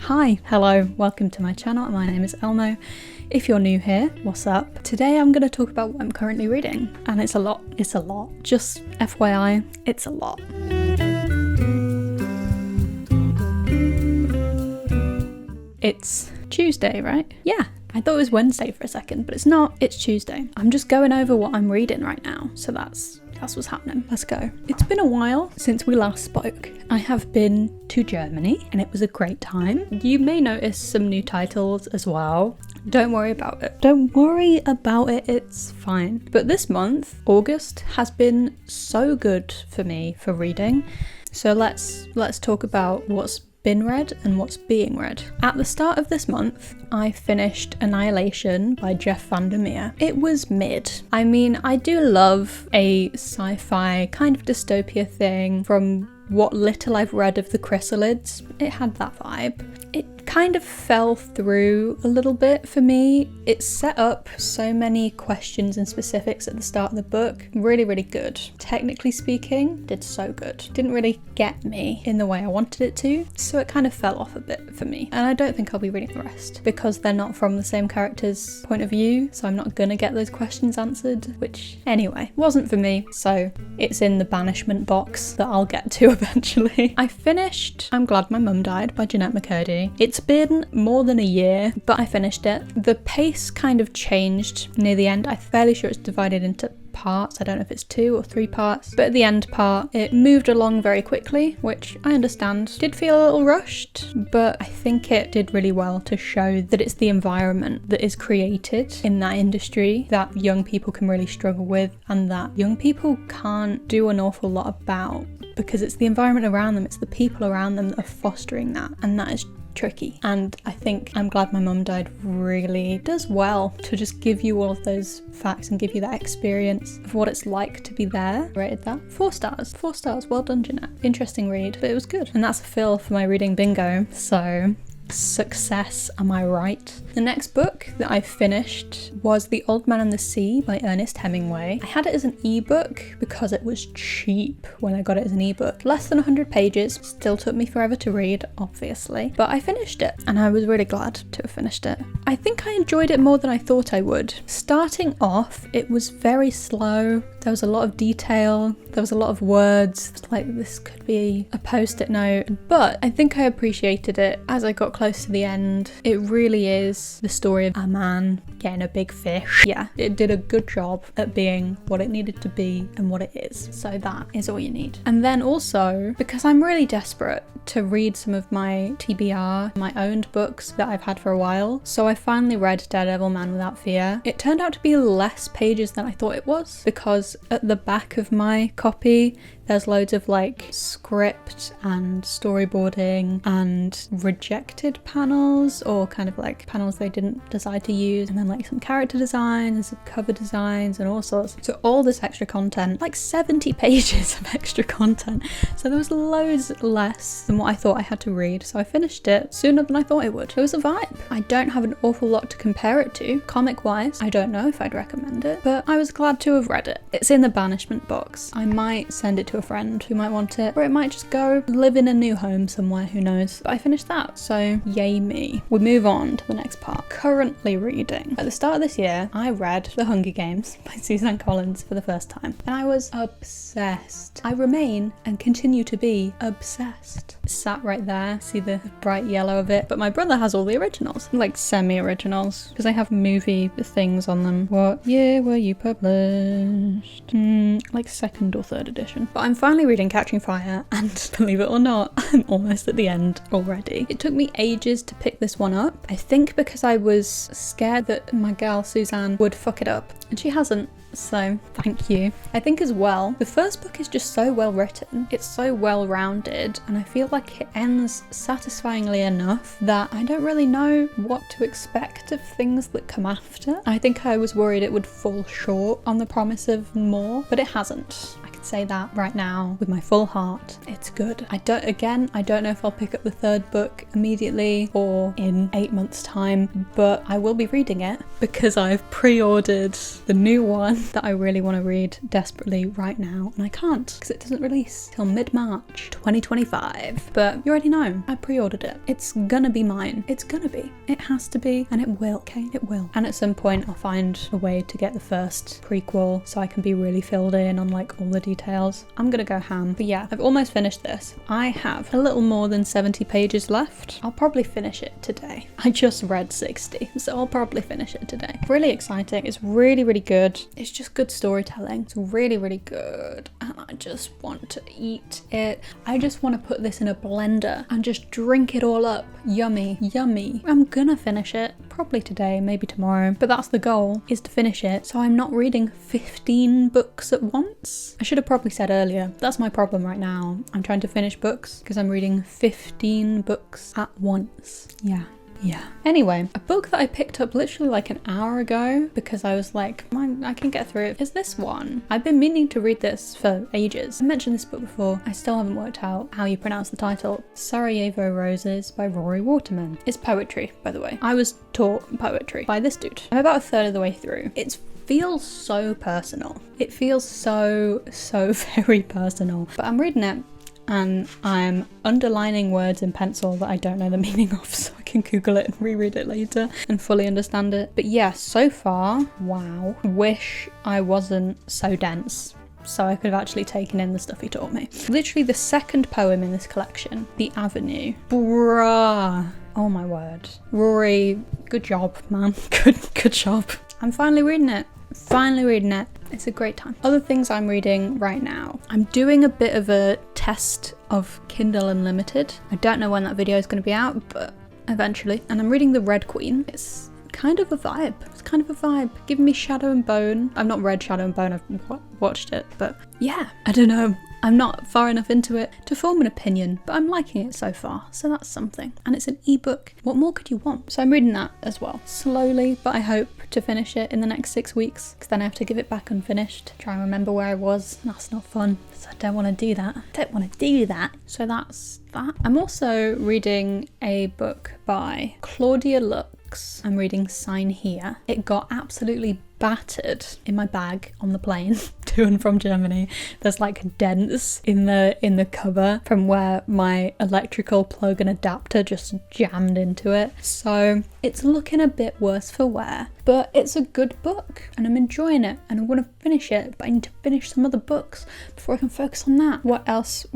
Hi, hello, welcome to my channel. My name is Elmo. If you're new here, what's up? Today I'm going to talk about what I'm currently reading, and it's a lot. Just FYI, it's a lot. It's Tuesday, right? Yeah. I thought it was Wednesday for a second, but it's not. It's Tuesday. I'm just going over what I'm reading right now, so that's what's happening. Let's go. It's been a while since we last spoke. I have been to Germany and it was a great time. You may notice some new titles as well. Don't worry about it. It's fine. But this month, August, has been so good for me for reading. So let's talk about what's been read and what's being read. At the start of this month, I finished Annihilation by Jeff Vandermeer. It was mid. I mean, I do love a sci-fi kind of dystopia thing. From what little I've read of the Chrysalids, it had that vibe. It kind of fell through a little bit for me. It set up so many questions and specifics at the start of the book. Really, really good. Technically speaking, did so good. Didn't really get me in the way I wanted it to, so it kind of fell off a bit for me. And I don't think I'll be reading the rest because they're not from the same character's point of view, so I'm not gonna get those questions answered, which anyway, wasn't for me, so it's in the banishment box that I'll get to eventually. I finished I'm Glad My Mum Died by Jennette McCurdy. It's been more than a year, but I finished it. The pace kind of changed near the end. I'm fairly sure it's divided into parts. I don't know if it's 2 or 3 parts, but at the end part it moved along very quickly, which I understand. Did feel a little rushed, but I think it did really well to show that it's the environment that is created in that industry that young people can really struggle with, and that young people can't do an awful lot about, because it's the environment around them, it's the people around them that are fostering that, and that is tricky. And I think I'm Glad My Mum Died really does well to just give you all of those facts and give you that experience of what it's like to be there. Rated that 4 stars. 4 stars. Well done, Jennette. Interesting read, but it was good. And that's a fill for my reading bingo. So success, am I right? The next book that I finished was The Old Man and the Sea by Ernest Hemmingway. I had it as an ebook because it was cheap when I got it as an ebook. Less than 100 pages, still took me forever to read, obviously, but I finished it and I was really glad to have finished it. I think I enjoyed it more than I thought I would. Starting off, it was very slow. There was a lot of detail, there was a lot of words, it's like this could be a post-it note, but I think I appreciated it as I got close to the end. It really is the story of a man getting a big fish. Yeah, it did a good job at being what it needed to be and what it is, so that is all you need. And then also, because I'm really desperate to read some of my TBR, my owned books that I've had for a while, so I finally read Daredevil Man Without Fear. It turned out to be less pages than I thought it was, because at the back of my copy there's loads of like script and storyboarding and rejected panels, or kind of like panels they didn't decide to use, and then like some character designs, some cover designs and all sorts. So all this extra content, like 70 pages of extra content. So there was loads less than what I thought I had to read. So I finished it sooner than I thought it would. It was a vibe. I don't have an awful lot to compare it to. Comic wise, I don't know if I'd recommend it, but I was glad to have read it. It's in the banishment box. I might send it to a friend who might want it, or it might just go live in a new home somewhere, who knows. But I finished that, so yay me. We move on to the next part. Currently reading. At the start of this year, I read The Hunger Games by Suzanne Collins for the first time, and I was obsessed. I remain and continue to be obsessed. It's sat right there, see the bright yellow of it, but my brother has all the originals, like semi-originals, because I have movie things on them. What year were you published? Like 2nd or 3rd edition. But I'm finally reading Catching Fire, and believe it or not, I'm almost at the end already. It took me ages to pick this one up. I think because I was scared that my girl Suzanne would fuck it up, and she hasn't. So thank you. I think as well, the first book is just so well written. It's so well rounded, and I feel like it ends satisfyingly enough that I don't really know what to expect of things that come after. I think I was worried it would fall short on the promise of more, but it hasn't. I can say that right now with my full heart. It's good. I don't know if I'll pick up the third book immediately or in 8 months' time, but I will be reading it because I've pre-ordered the new one that I really want to read desperately right now, and I can't because it doesn't release till mid-March 2025. But you already know, I pre-ordered it. It's gonna be mine. It's gonna be. It has to be, and it will, okay? It will. And at some point I'll find a way to get the first prequel so I can be really filled in on like all the details. I'm gonna go ham. But yeah, I've almost finished this. I have a little more than 70 pages left. I'll probably finish it today. I just read 60, so I'll probably finish it today. Really exciting. It's really, really good. It's just good storytelling. It's really, really good. And I just want to eat it. I just want to put this in a blender and just drink it all up. Yummy, yummy. I'm gonna finish it. Probably today, maybe tomorrow. But that's the goal, is to finish it. So I'm not reading 15 books at once. I should have probably said earlier. That's my problem right now. I'm trying to finish books because I'm reading 15 books at once. Yeah. Anyway, a book that I picked up literally like an hour ago because I was like, I can get through it, is this one. I've been meaning to read this for ages. I mentioned this book before. I still haven't worked out how you pronounce the title. Sarajevo Roses by Rory Waterman. It's poetry, by the way. I was taught poetry by this dude. I'm about a third of the way through. It feels so personal. It feels so very personal. But I'm reading it and I'm underlining words in pencil that I don't know the meaning of, so I can Google it and reread it later and fully understand it. But yeah, so far, wow. Wish I wasn't so dense, so I could have actually taken in the stuff he taught me. Literally the second poem in this collection, The Avenue. Bruh. Oh my word. Rory, good job, man. Good job. I'm finally reading it. It's a great time. Other things I'm reading right now. I'm doing a bit of a test of Kindle Unlimited. I don't know when that video is going to be out, but eventually. And I'm reading The Red Queen. It's kind of a vibe. Giving me Shadow and Bone. I've not read Shadow and Bone, I've watched it, but yeah, I don't know. I'm not far enough into it to form an opinion, but I'm liking it so far, so that's something. And it's an ebook. What more could you want? So I'm reading that as well. Slowly, but I hope to finish it in the next 6 weeks, because then I have to give it back unfinished. Try and remember where I was. That's not fun, so I don't want to do that. So that's that. I'm also reading a book by Claudia Lux. I'm reading Sign Here. It got absolutely battered in my bag on the plane to and from Germany. There's like dents in the cover from where my electrical plug and adapter just jammed into it. So it's looking a bit worse for wear, but it's a good book and I'm enjoying it and I want to finish it, but I need to finish some other books before I can focus on that. What else?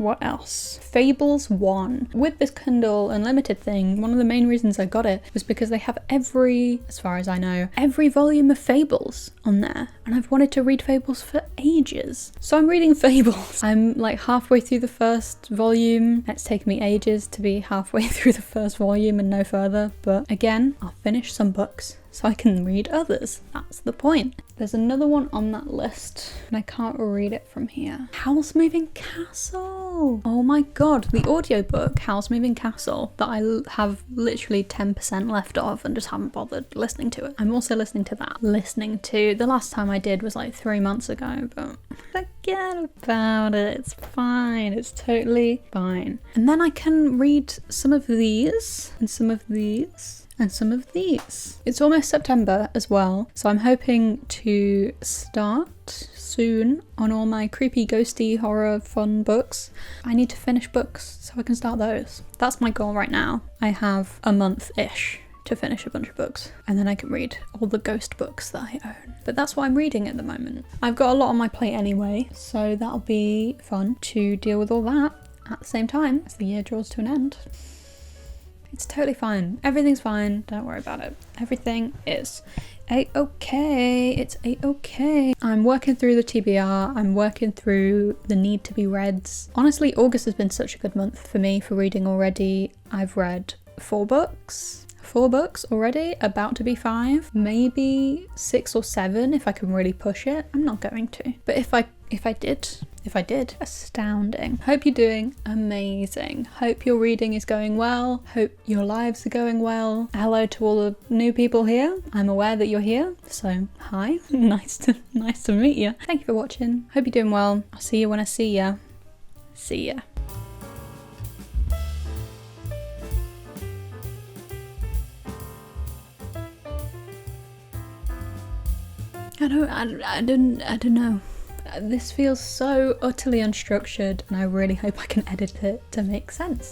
Fables 1. With this Kindle Unlimited thing, one of the main reasons I got it was because they have as far as I know, every volume of Fables on there, and I've wanted to read Fables for ages. So I'm reading Fables. I'm like halfway through the first volume. It's taken me ages to be halfway through the first volume and no further, but again, I'll finish some books so I can read others. That's the point. There's another one on that list and I can't read it from here. Howl's Moving Castle. Oh my god, the audiobook Howl's Moving Castle that I have literally 10% left of and just haven't bothered listening to it. I'm also listening to that. The last time I did was like 3 months ago, but forget about it. It's fine. It's totally fine. And then I can read some of these and some of these. And some of these. It's almost September as well, so I'm hoping to start soon on all my creepy, ghosty, horror, fun books. I need to finish books so I can start those. That's my goal right now. I have a month-ish to finish a bunch of books, and then I can read all the ghost books that I own. But that's what I'm reading at the moment. I've got a lot on my plate anyway, so that'll be fun to deal with all that at the same time as the year draws to an end. It's totally fine. Everything's fine. Don't worry about it. Everything is a-okay. It's a-okay. I'm working through the TBR. I'm working through the need to be reads. Honestly, August has been such a good month for me for reading already. I've read 4 books. 4 books already, about to be 5, maybe 6 or 7 if I can really push it. I'm not going to. But if If I did, astounding. Hope you're doing amazing. Hope your reading is going well. Hope your lives are going well. Hello to all the new people here. I'm aware that you're here, so hi. nice to meet you. Thank you for watching. Hope you're doing well. I'll see you when I see ya. See ya. I don't know. This feels so utterly unstructured, and I really hope I can edit it to make sense.